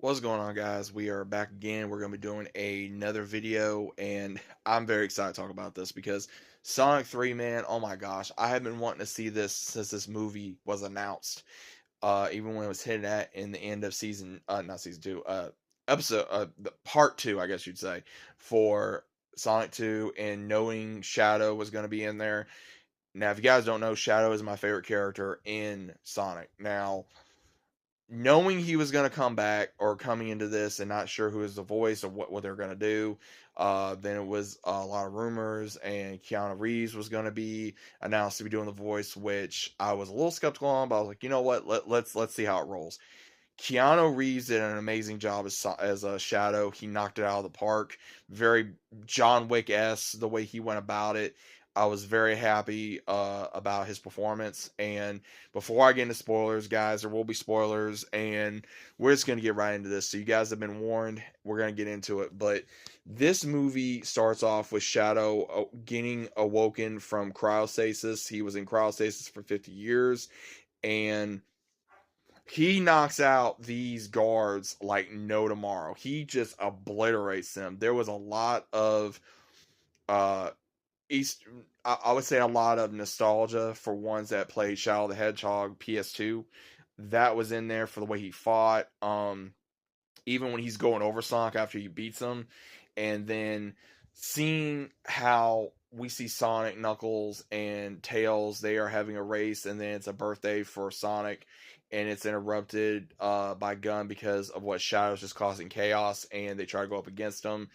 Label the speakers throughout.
Speaker 1: What's going on, guys? We are back again. We're going to be doing another video, and I'm very excited to talk about this because Sonic 3, man, oh my gosh, I have been wanting to see this since this movie was announced. Even when it was hinted at in the end of not season two, the part two, I guess you'd say, for Sonic 2, and knowing Shadow was going to be in there. Now, if you guys don't know, Shadow is my favorite character in Sonic. Now, knowing he was going to come back or coming into this and not sure who is the voice or what they're going to do, then it was a lot of rumors, and Keanu Reeves was going to be announced to be doing the voice, which I was a little skeptical on, but I was like, you know what, let's see how it rolls. Keanu Reeves did an amazing job as a Shadow. He knocked it out of the park. Very John Wick-esque the way he went about it. I was very happy about his performance. And before I get into spoilers, guys, there will be spoilers, and we're just going to get right into this. So you guys have been warned. We're going to get into it. But this movie starts off with Shadow getting awoken from cryostasis. He was in cryostasis for 50 years, and he knocks out these guards like no tomorrow. He just obliterates them. There was a lot of uh East I would say a lot of nostalgia for ones that played Shadow the Hedgehog PS2. That was in there for the way he fought. Even when he's going over Sonic after he beats him, and then seeing how we see Sonic, Knuckles, and Tails, they are having a race, and then it's a birthday for Sonic, and it's interrupted by Gun because of what Shadow's just causing chaos, and they try to go up against him,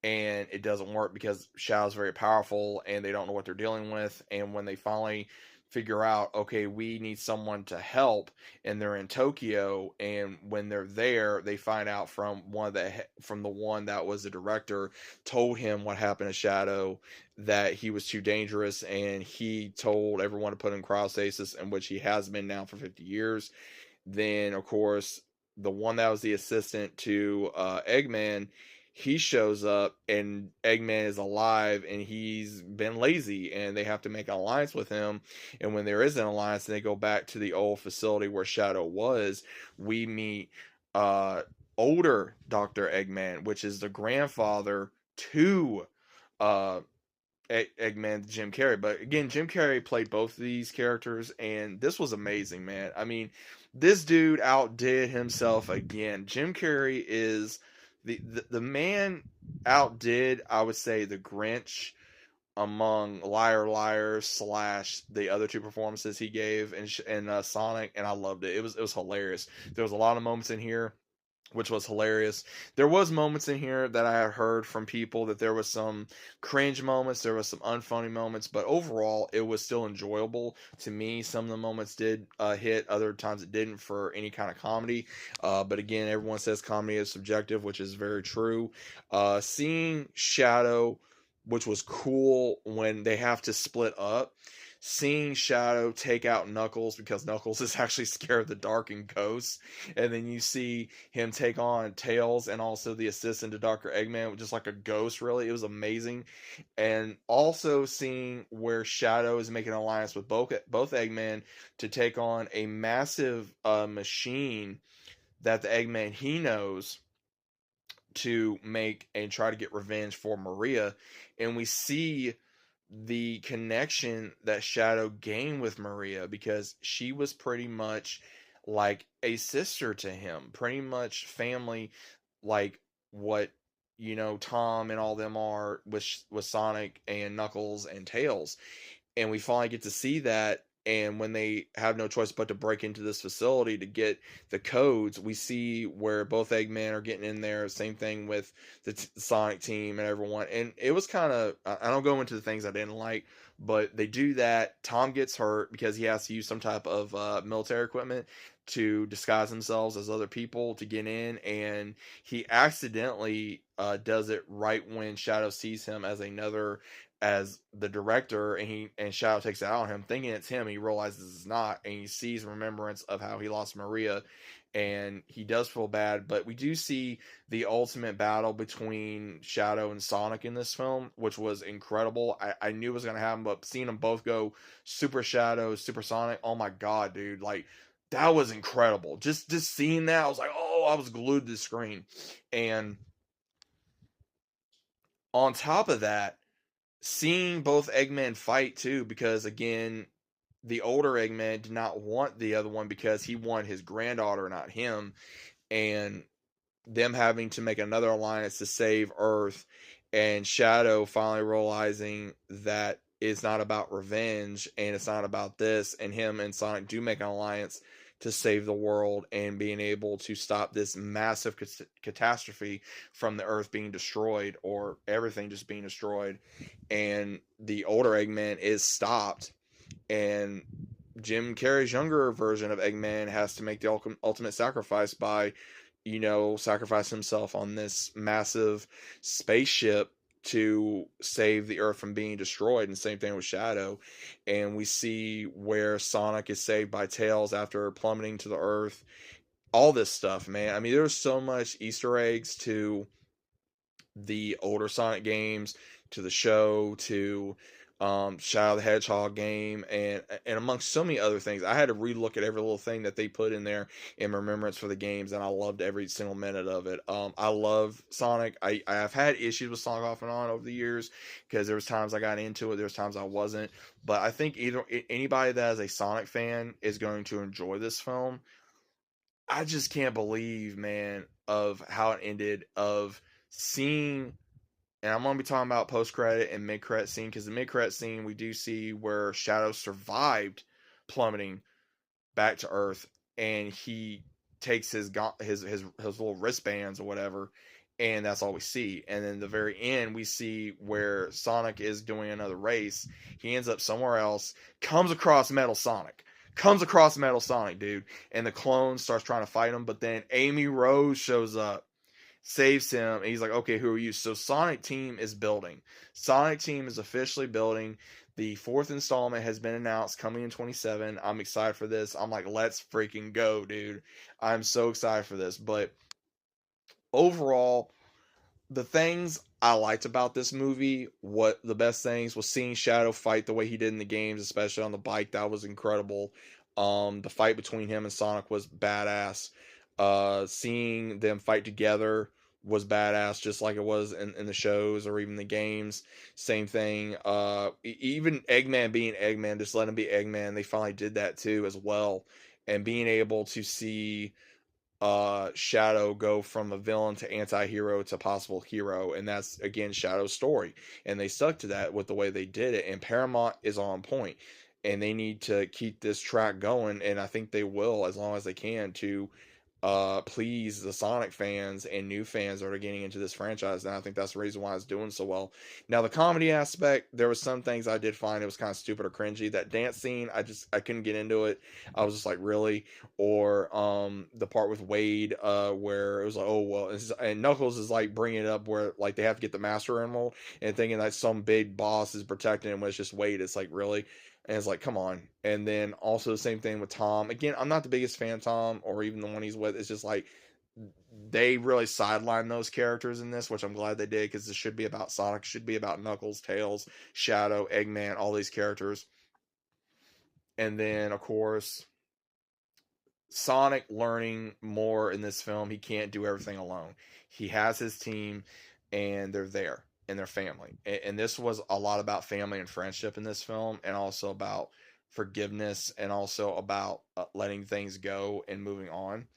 Speaker 1: and it doesn't work because Shadow's very powerful, and they don't know what they're dealing with, and when they finally figure out, okay, we need someone to help, and they're in Tokyo, and when they're there, they find out from the one that was the director, told him what happened to Shadow, that he was too dangerous, and he told everyone to put in cryostasis, in which he has been now for 50 years. Then, of course, the one that was the assistant to Eggman, he shows up, and Eggman is alive, and he's been lazy, and they have to make an alliance with him. And when there is an alliance and they go back to the old facility where Shadow was, we meet uh older Dr. Eggman, which is the grandfather to uh Eggman, Jim Carrey. But again, Jim Carrey played both of these characters, and this was amazing, man. I mean, this dude outdid himself again. Jim Carrey is the man outdid, I would say, the Grinch among Liar Liar slash the other two performances he gave in Sonic, and I loved it. It was hilarious. There was a lot of moments in here which was hilarious. There was moments in here that I had heard from people that there was some cringe moments, there was some unfunny moments, but overall it was still enjoyable to me. Some of the moments did hit, other times it didn't for any kind of comedy. But again, everyone says comedy is subjective, which is very true. Seeing Shadow, which was cool when they have to split up, seeing Shadow take out Knuckles because Knuckles is actually scared of the dark and ghosts, and then you see him take on Tails and also the assistant to Dr. Eggman, just like a ghost, really. It was amazing. And also seeing where Shadow is making an alliance with both Eggman to take on a massive machine that the Eggman he knows to make and try to get revenge for Maria. And we see the connection that Shadow gained with Maria because she was pretty much like a sister to him, pretty much family, like what Tom and all them are with Sonic and Knuckles and Tails. And we finally get to see that, and when they have no choice but to break into this facility to get the codes, we see where both Eggman are getting in there. Same thing with the Sonic team and everyone. And it was kind of, I don't go into the things I didn't like, but they do that. Tom gets hurt because he has to use some type of military equipment to disguise themselves as other people to get in, and he accidentally does it right when Shadow sees him as the director, and Shadow takes it out on him, thinking it's him. He realizes it's not, and he sees remembrance of how he lost Maria, and he does feel bad. But we do see the ultimate battle between Shadow and Sonic in this film, which was incredible. I knew it was gonna happen, but seeing them both go Super Shadow, Super Sonic, oh my god, dude, like that was incredible. Just seeing that, I was like, oh I was glued to the screen. And on top of that, seeing both Eggman fight too, because again, the older Eggman did not want the other one because he wanted his granddaughter, not him. And them having to make another alliance to save Earth, and Shadow finally realizing that it's not about revenge and it's not about this, and him and Sonic do make an alliance to save the world and being able to stop this massive catastrophe from the Earth being destroyed or everything just being destroyed. And the older Eggman is stopped, and Jim Carrey's younger version of Eggman has to make the ultimate sacrifice by, sacrifice himself on this massive spaceship to save the Earth from being destroyed. And same thing with Shadow. And we see where Sonic is saved by Tails after plummeting to the Earth. All this stuff, man. I mean, there's so much Easter eggs to the older Sonic games, to the show, to Shadow the Hedgehog game, and amongst so many other things. I had to relook at every little thing that they put in there in remembrance for the games, and I loved every single minute of it. I love Sonic. I have had issues with Sonic off and on over the years because there was times I got into it, there was times I wasn't. But I think either anybody that is a Sonic fan is going to enjoy this film. I just can't believe, man, of how it ended, of seeing, and I'm gonna be talking about post credit and mid credit scene, because the mid credit scene we do see where Shadow survived plummeting back to Earth, and he takes his little wristbands or whatever, and that's all we see. And then the very end, we see where Sonic is doing another race. He ends up somewhere else, comes across Metal Sonic, dude, and the clone starts trying to fight him, but then Amy Rose shows up, saves him, and he's like, okay, who are you? So Sonic Team is building. Sonic Team is officially building. The fourth installment has been announced, coming in 27. I'm excited for this. I'm like, let's freaking go, dude. I'm so excited for this. But overall, the things I liked about this movie, what the best things was seeing Shadow fight the way he did in the games, especially on the bike. That was incredible. The fight between him and Sonic was badass. Seeing them fight together was badass, just like it was in the shows or even the games. Same thing. Even Eggman being Eggman, just let him be Eggman. They finally did that too as well. And being able to see Shadow go from a villain to anti-hero to possible hero, and that's again Shadow's story, and they stuck to that with the way they did it. And Paramount is on point, and they need to keep this track going, and I think they will as long as they can to please the Sonic fans and new fans that are getting into this franchise. And I think that's the reason why it's doing so well. Now, the comedy aspect, there was some things I did find it was kind of stupid or cringy. That dance scene, I couldn't get into it. I was just like, really? Or the part with Wade, where it was like, oh well, and Knuckles is like bringing it up where like they have to get the Master Emerald and thinking that some big boss is protecting him when it's just Wade. It's like, really? And it's like, come on. And then also the same thing with Tom. Again, I'm not the biggest fan of Tom or even the one he's with. It's just like they really sideline those characters in this, which I'm glad they did, because this should be about Sonic, should be about Knuckles, Tails, Shadow, Eggman, all these characters. And then, of course, Sonic learning more in this film. He can't do everything alone. He has his team, and they're there, and their family. And this was a lot about family and friendship in this film, and also about forgiveness, and also about letting things go and moving on.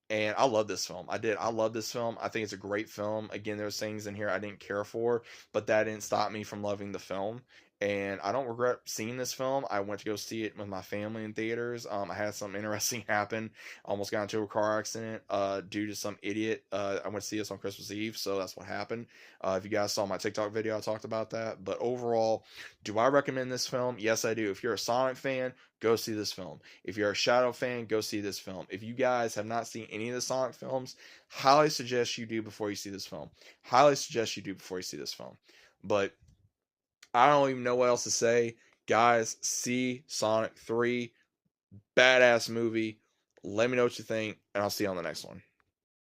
Speaker 1: And I love this film. I did. I love this film. I think it's a great film. Again, there's things in here I didn't care for, but that didn't stop me from loving the film. And I don't regret seeing this film. I went to go see it with my family in theaters. I had something interesting happen. Almost got into a car accident due to some idiot. I went to see this on Christmas Eve, so that's what happened. If you guys saw my TikTok video, I talked about that. But overall, do I recommend this film? Yes, I do. If you're a Sonic fan, go see this film. If you're a Shadow fan, go see this film. If you guys have not seen any of the Sonic films, highly suggest you do before you see this film. Highly suggest you do before you see this film. But I don't even know what else to say. Guys, see Sonic 3. Badass movie. Let me know what you think, and I'll see you on the next one.